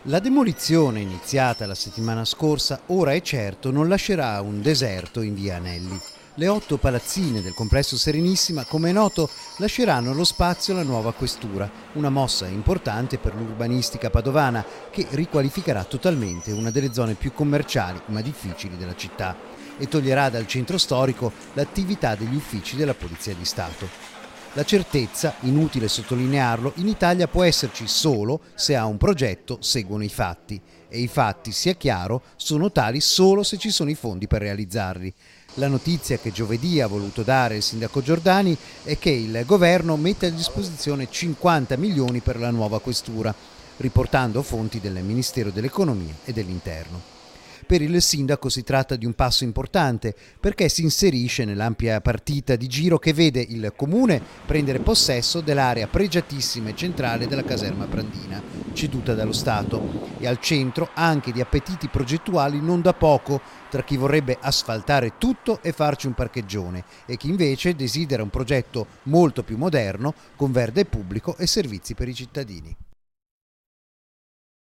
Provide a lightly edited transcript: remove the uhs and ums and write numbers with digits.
La demolizione iniziata la settimana scorsa, ora è certo, non lascerà un deserto in via Anelli. Le 8 palazzine del complesso Serenissima, come è noto, lasceranno lo spazio alla nuova questura, una mossa importante per l'urbanistica padovana che riqualificherà totalmente una delle zone più commerciali ma difficili della città e toglierà dal centro storico l'attività degli uffici della Polizia di Stato. La certezza, inutile sottolinearlo, in Italia può esserci solo se a un progetto seguono i fatti. E i fatti, sia chiaro, sono tali solo se ci sono i fondi per realizzarli. La notizia che giovedì ha voluto dare il sindaco Giordani è che il governo mette a disposizione 50 milioni per la nuova questura, riportando fonti del Ministero dell'Economia e dell'Interno. Per il sindaco si tratta di un passo importante perché si inserisce nell'ampia partita di giro che vede il comune prendere possesso dell'area pregiatissima e centrale della caserma Prandina, ceduta dallo Stato, e al centro anche di appetiti progettuali non da poco tra chi vorrebbe asfaltare tutto e farci un parcheggione e chi invece desidera un progetto molto più moderno con verde pubblico e servizi per i cittadini.